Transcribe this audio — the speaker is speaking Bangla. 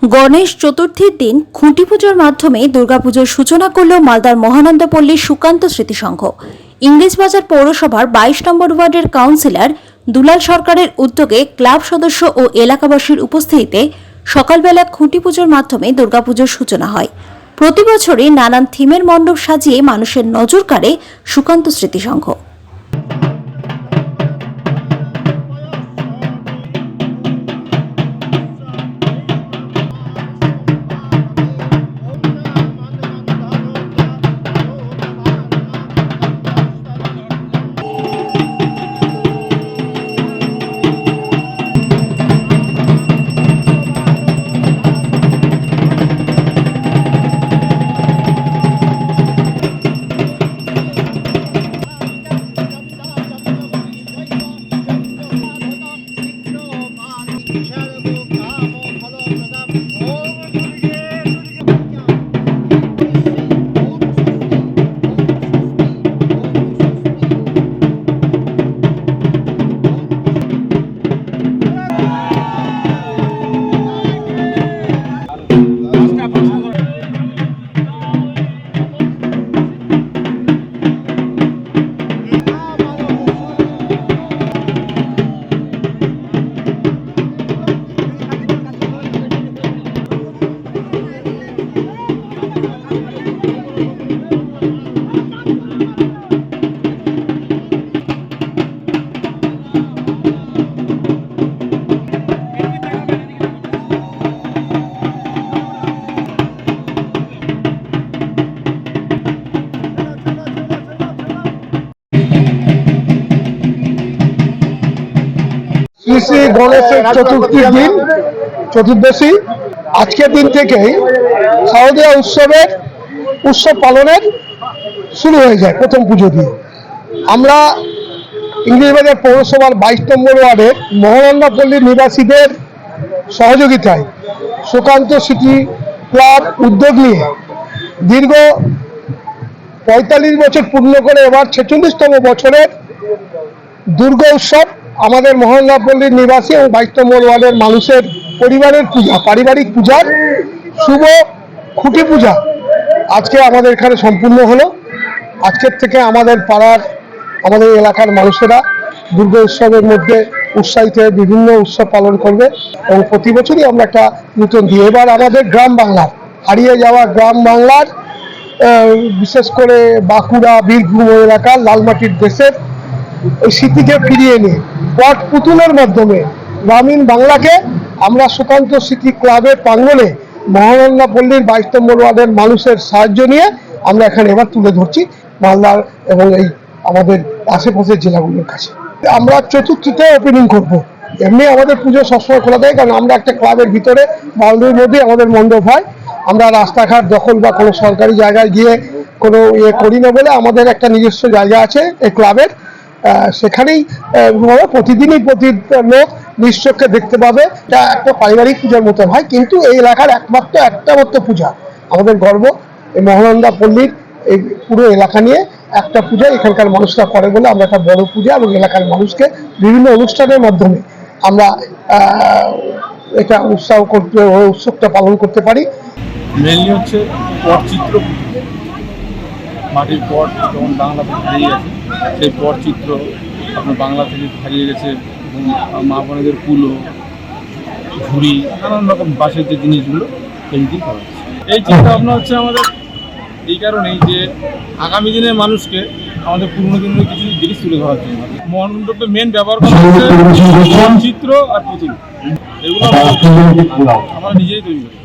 গণেশ চতুর্থীর দিন খুঁটি পুজোর মাধ্যমে দুর্গাপুজোর সূচনা করল মালদার মহানন্দাপল্লীর সুকান্ত স্মৃতিসংঘ। ইংরেজবাজার পৌরসভার 22 নম্বর ওয়ার্ডের কাউন্সিলর দুলাল সরকারের উদ্যোগে ক্লাব সদস্য ও এলাকাবাসীর উপস্থিতিতে সকালবেলা খুঁটি পুজোর মাধ্যমে দুর্গাপুজোর সূচনা হয়। প্রতি বছরই নানান থিমের মণ্ডপ সাজিয়ে মানুষের নজর কাড়ে সুকান্ত স্মৃতিসংঘ। শ্রী গণেশের চতুর্থীর দিন চতুর্দশী আজকের দিন থেকেই শারদীয়া উৎসব পালনের শুরু হয়ে যায়। প্রথম পুজো দিয়ে আমরা ইংরেজবাজার পৌরসভার 22 নম্বর ওয়ার্ডের মহানন্দাপল্লীর নিবাসীদের সহযোগিতায় সুকান্ত সিটি ক্লাব উদ্যোগ নিয়ে দীর্ঘ 45 বছর পূর্ণ করে এবার 46তম বছরের দুর্গা উৎসব আমাদের মহানন্দাপল্লীর নিবাসী এবং 22 নম্বর ওয়ার্ডের মানুষের পরিবারের পূজা, পারিবারিক পূজার শুভ খুঁটি পূজা আজকে আমাদের এখানে সম্পূর্ণ হলো। আজকের থেকে আমাদের পাড়ার আমাদের এলাকার মানুষেরা দুর্গা উৎসবের মধ্যে উৎসাহিত হয়ে বিভিন্ন উৎসব পালন করবে এবং প্রতি বছরই আমরা একটা নতুন দিই। এবার আমাদের গ্রাম বাংলার হারিয়ে যাওয়া গ্রাম বাংলার বিশেষ করে বাঁকুড়া বীরভূম এলাকার লালমাটির দেশের ওই স্মৃতিকে ফিরিয়ে নিয়ে পট পুতুলের মাধ্যমে গ্রামীণ বাংলাকে আমরা সুকান্ত স্মৃতি ক্লাবের প্রাঙ্গণে মহানন্দাপল্লীর 22 নম্বর ওয়ার্ডের মানুষের সাহায্য নিয়ে আমরা এখানে এবার তুলে ধরছি মালদার এবং এই আমাদের আশেপাশের জেলাগুলোর কাছে। আমরা চতুর্থীতে ওপেনিং করব। এমনি আমাদের পুজো সবসময় খোলা থাকে, কারণ আমরা একটা ক্লাবের ভিতরে বাউন্ডারির মধ্যে আমাদের মণ্ডপ হয়। আমরা রাস্তাঘাট দখল বা কোনো সরকারি জায়গায় গিয়ে কোনো করি না বলে আমাদের একটা নিজস্ব জায়গা আছে এই ক্লাবের, সেখানেই প্রতিদিনই প্রতি লোক নিশ্চয়কে দেখতে পাবে। এটা একটা পারিবারিক পূজার মতন হয়, কিন্তু এই এলাকার একটা মাত্র পূজা আমাদের গর্ব। এই মহানন্দাপল্লীর এই পুরো এলাকা নিয়ে একটা পূজা এখানকার মানুষরা করে বলে আমরা একটা বড় পূজা এবং এলাকার মানুষকে বিভিন্ন অনুষ্ঠানের মাধ্যমে আমরা এটা উৎসবটা পালন করতে পারি। মেনলি হচ্ছে পটচিত্র, মাটির পট যেমন বাংলা থেকে হারিয়ে গেছে, সেই পটচিত্র আপনার বাংলা থেকে হারিয়ে গেছে এবং মা বোনেদের কুলো, ঝুড়ি, নানান রকম বাঁশের যে জিনিসগুলো পেন্টিং করা হচ্ছে। এই চিন্তা ভাবনা হচ্ছে আমাদের এই কারণেই যে আগামী দিনের মানুষকে আমাদের পুরনো দিনের কিছু জিনিস তুলে ধরার জন্য মণ্ডপে মেন ব্যবহার করা হচ্ছে পটচিত্র আর পুতুল। এগুলো আমরা নিজেই তৈরি করি।